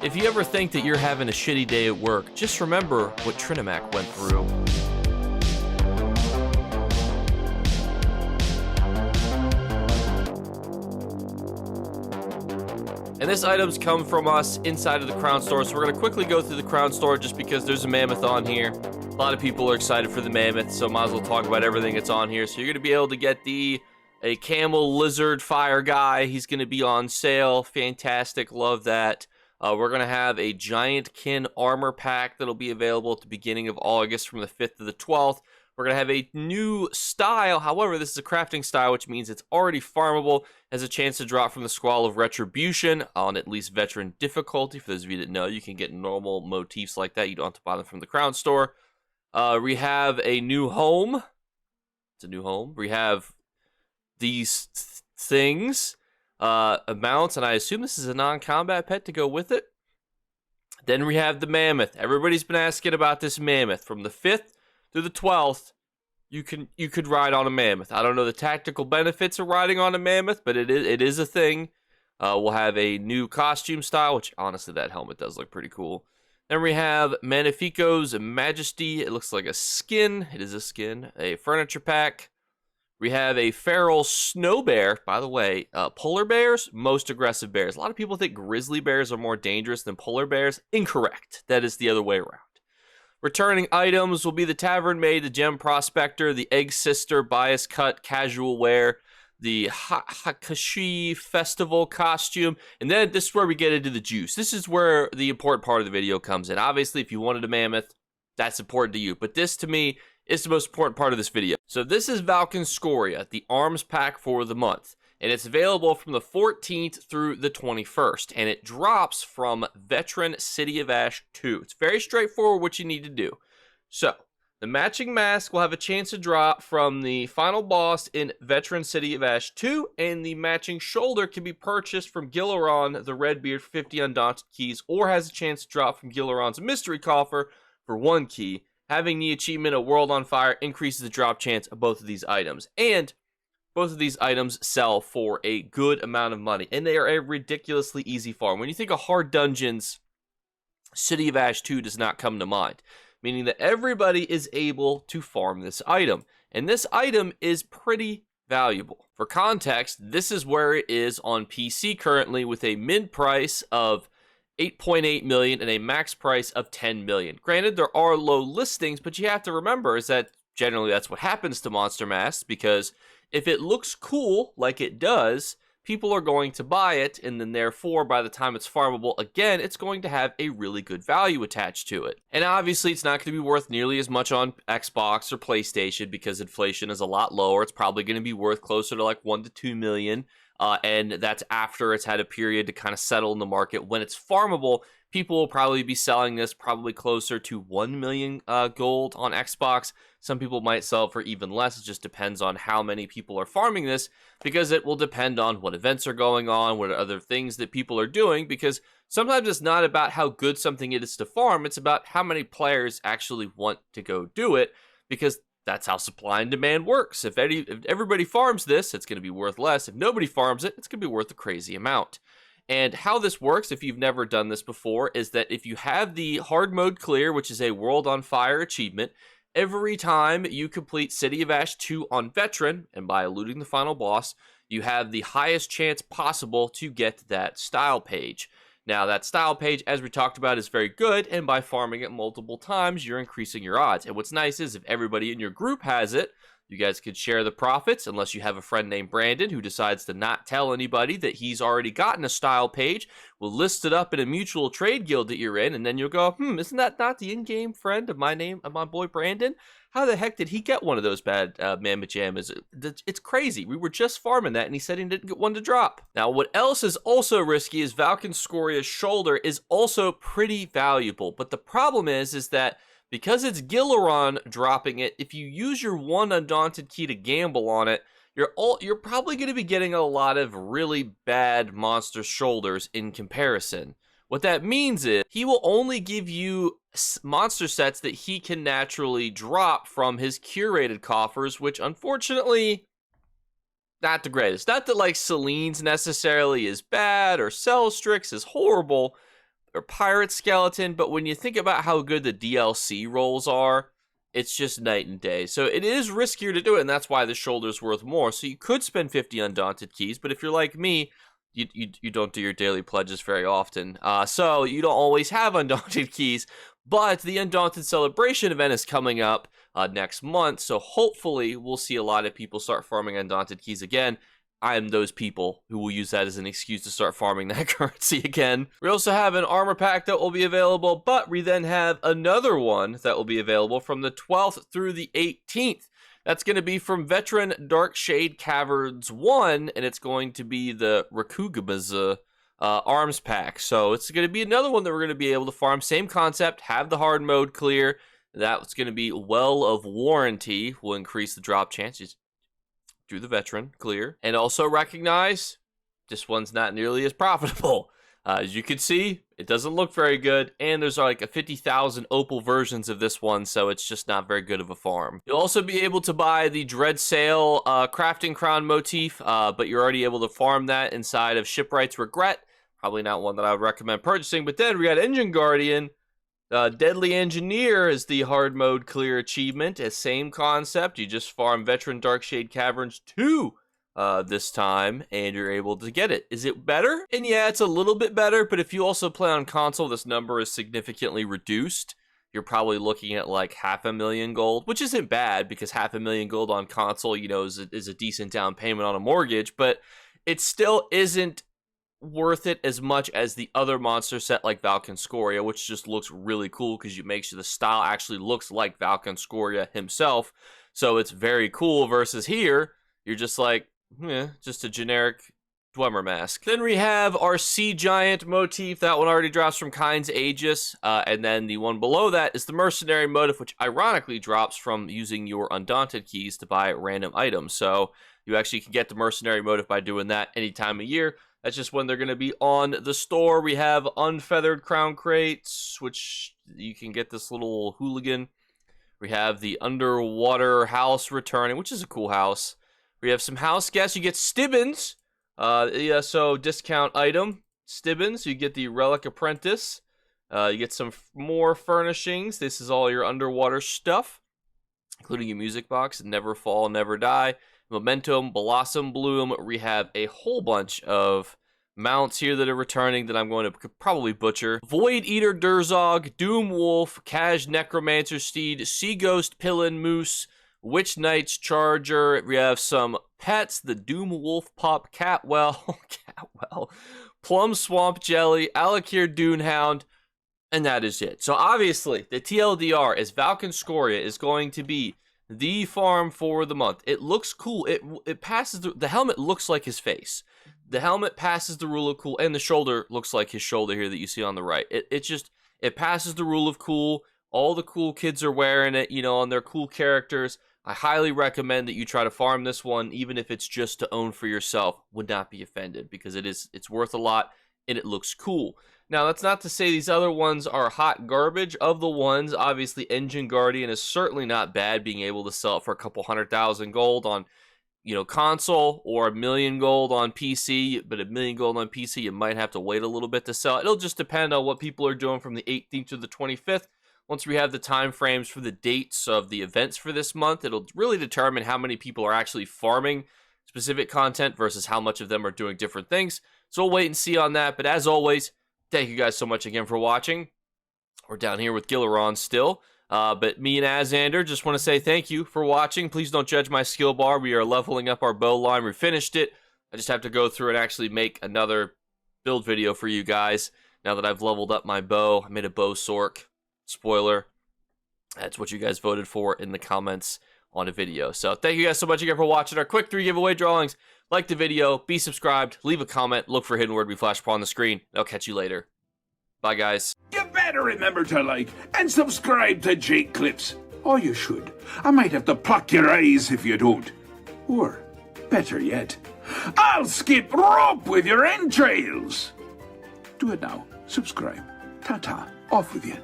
If you ever think that you're having a shitty day at work, just remember what Trinimac went through. And this item's come from us inside of the Crown Store, so we're going to quickly go through the Crown Store just because there's a mammoth on here. A lot of people are excited for the mammoth, so might as well talk about everything that's on here. So you're going to be able to get a camel lizard fire guy. He's going to be on sale. Fantastic. Love that. We're going to have a giant kin armor pack that'll be available at the beginning of August from the 5th to the 12th. We're going to have a new style. However, this is a crafting style, which means it's already farmable. Has a chance to drop from the Squall of Retribution on at least veteran difficulty. For those of you that know, you can get normal motifs like that. You don't have to buy them from the Crown Store. We have a new home. It's a new home. We have these things, amounts, and I assume this is a non-combat pet to go with it. Then we have the mammoth. Everybody's been asking about this mammoth. From the 5th through the 12th, you could ride on a mammoth. I don't know the tactical benefits of riding on a mammoth, but it is a thing. We'll have a new costume style, which honestly that helmet does look pretty cool. Then we have Magnifico's Majesty. It looks like a skin. It is a skin. A furniture pack. We have a feral snow bear. By the way, polar bears, most aggressive bears. A lot of people think grizzly bears are more dangerous than polar bears. Incorrect. That is the other way around. Returning items will be the Tavern Maid, the Gem Prospector, the Egg Sister, Bias Cut, Casual Wear, the Hakashi Festival costume, and then this is where we get into the juice. This is where the important part of the video comes in. Obviously, if you wanted a mammoth, that's important to you, but this, to me, is the most important part of this video. So this is Valkcon Skoria, the arms pack for the month, and it's available from the 14th through the 21st, and it drops from Veteran City of Ash 2. It's very straightforward what you need to do. So, the matching mask will have a chance to drop from the final boss in Veteran City of Ash 2, and the matching shoulder can be purchased from Gilleron, the Redbeard, for 50 undaunted keys, or has a chance to drop from Gilleron's mystery coffer for 1 key. Having the achievement of World on Fire increases the drop chance of both of these items, and both of these items sell for a good amount of money, and they are a ridiculously easy farm. When you think of hard dungeons, City of Ash 2 does not come to mind, meaning that everybody is able to farm this item, and this item is pretty valuable. For context, this is where it is on PC currently, with a mid price of 8.8 million and a max price of 10 million. Granted, there are low listings, but you have to remember is that generally that's what happens to monster masks, because if it looks cool like it does, people are going to buy it, and then therefore, by the time it's farmable, again, it's going to have a really good value attached to it. And obviously, it's not going to be worth nearly as much on Xbox or PlayStation because inflation is a lot lower. It's probably going to be worth closer to like 1 to 2 million, and that's after it's had a period to kind of settle in the market. When it's farmable, people will probably be selling this probably closer to 1 million gold on Xbox. Some people might sell it for even less. It just depends on how many people are farming this, because it will depend on what events are going on, what other things that people are doing, because sometimes it's not about how good something is to farm, it's about how many players actually want to go do it, because that's how supply and demand works. If everybody farms this, it's going to be worth less. If nobody farms it, it's going to be worth a crazy amount. And how this works, if you've never done this before, is that if you have the hard mode clear, which is a World on Fire achievement, every time you complete City of Ash 2 on Veteran, and by eluding the final boss, you have the highest chance possible to get that style page. Now, that style page, as we talked about, is very good, and by farming it multiple times, you're increasing your odds. And what's nice is if everybody in your group has it, you guys could share the profits, unless you have a friend named Brandon who decides to not tell anybody that he's already gotten a style page. We'll list it up in a mutual trade guild that you're in, and then you'll go, isn't that not the in-game friend of my boy Brandon? How the heck did he get one of those bad Mammoth Jammas? It's crazy. We were just farming that, and he said he didn't get one to drop. Now, what else is also risky is Valkcon Skoria's shoulder is also pretty valuable, but the problem is that because it's Gilleron dropping it, if you use your 1 undaunted key to gamble on it, you're probably going to be getting a lot of really bad monster shoulders in comparison. What that means is he will only give you monster sets that he can naturally drop from his curated coffers, which unfortunately, not the greatest. Not that like Celine's necessarily is bad or Celstrix is horrible, or pirate skeleton, but when you think about how good the DLC rolls are, it's just night and day. So it is riskier to do it, and that's why the shoulder's worth more. So you could spend 50 Undaunted keys, but if you're like me, you don't do your daily pledges very often. So you don't always have Undaunted keys, but the Undaunted Celebration event is coming up next month, so hopefully we'll see a lot of people start farming Undaunted keys again. I am those people who will use that as an excuse to start farming that currency again. We also have an armor pack that will be available, but we then have another one that will be available from the 12th through the 18th. That's going to be from Veteran Darkshade Caverns 1, and it's going to be the Rakugaba's arms pack. So it's going to be another one that we're going to be able to farm. Same concept, have the hard mode clear. That's going to be Well of Warranty, will increase the drop chances. Do the veteran clear, and also recognize this one's not nearly as profitable. As you can see, it doesn't look very good, and there's like a 50,000 opal versions of this one, so it's just not very good of a farm. You'll also be able to buy the Dread Sail crafting crown motif, but you're already able to farm that inside of Shipwright's Regret. Probably not one that I would recommend purchasing, but then we got Engine Guardian. Deadly Engineer is the hard mode clear achievement. Same concept. You just farm Veteran Darkshade Caverns 2 this time, and you're able to get it. Is it better? And yeah, it's a little bit better, but if you also play on console, this number is significantly reduced. You're probably looking at like 500,000 gold, which isn't bad because 500,000 gold on console, you know, is a decent down payment on a mortgage, but it still isn't worth it as much as the other monster set like Valkcon Skoria, which just looks really cool because you make sure the style actually looks like Valkcon Skoria himself. So it's very cool versus here, you're just like, just a generic Dwemer mask. Then we have our Sea Giant motif. That one already drops from Kind's Aegis. And then the one below that is the Mercenary motif, which ironically drops from using your Undaunted keys to buy random items. So you actually can get the Mercenary motif by doing that any time of year. That's just when they're going to be on the store. We have Unfeathered Crown Crates, which you can get this little hooligan. We have the Underwater House returning, which is a cool house. We have some house guests. You get Stibbins, ESO discount item. Stibbins, you get the Relic Apprentice. You get some more furnishings. This is all your underwater stuff, including your music box, Never Fall, Never Die. Momentum, Blossom Bloom. We have a whole bunch of mounts here that are returning that I'm going to probably butcher. Void Eater Durzog, Doom Wolf, Kaj Necromancer Steed, Sea Ghost Pillin Moose, Witch Knight's Charger. We have some pets, the Doom Wolf Pup, Catwell, Plum Swamp Jelly, Alakir Dunehound, and that is it. So obviously, the TLDR is Valkcon Skoria is going to be the farm for the month. It looks cool. It passes the helmet looks like his face. The helmet passes the rule of cool, and the shoulder looks like his shoulder here that you see on the right. It passes the rule of cool. All the cool kids are wearing it, you know, on their cool characters. I highly recommend that you try to farm this one, even if it's just to own for yourself. Would not be offended because it's worth a lot and it looks cool. Now, that's not to say these other ones are hot garbage. Of the ones, obviously, Engine Guardian is certainly not bad, being able to sell it for a couple 100,000 gold on, you know, console, or 1,000,000 gold on PC. But 1,000,000 gold on PC, you might have to wait a little bit to sell it. It'll just depend on what people are doing from the 18th to the 25th. Once we have the time frames for the dates of the events for this month, it'll really determine how many people are actually farming specific content versus how much of them are doing different things. So we'll wait and see on that. But as always, thank you guys so much again for watching. We're down here with Gilleron still. But me and Azander just want to say thank you for watching. Please don't judge my skill bar. We are leveling up our bow line. We finished it. I just have to go through and actually make another build video for you guys. Now that I've leveled up my bow, I made a bow sork. Spoiler. That's what you guys voted for in the comments on a video. So thank you guys so much again for watching our quick 3 giveaway drawings. Like the video, be subscribed, leave a comment, look for hidden word we flash upon the screen. I'll catch you later. Bye, guys. You better remember to like and subscribe to Jakeclips. Or you should. I might have to pluck your eyes if you don't. Or, better yet, I'll skip rope with your entrails. Do it now. Subscribe. Ta-ta. Off with you.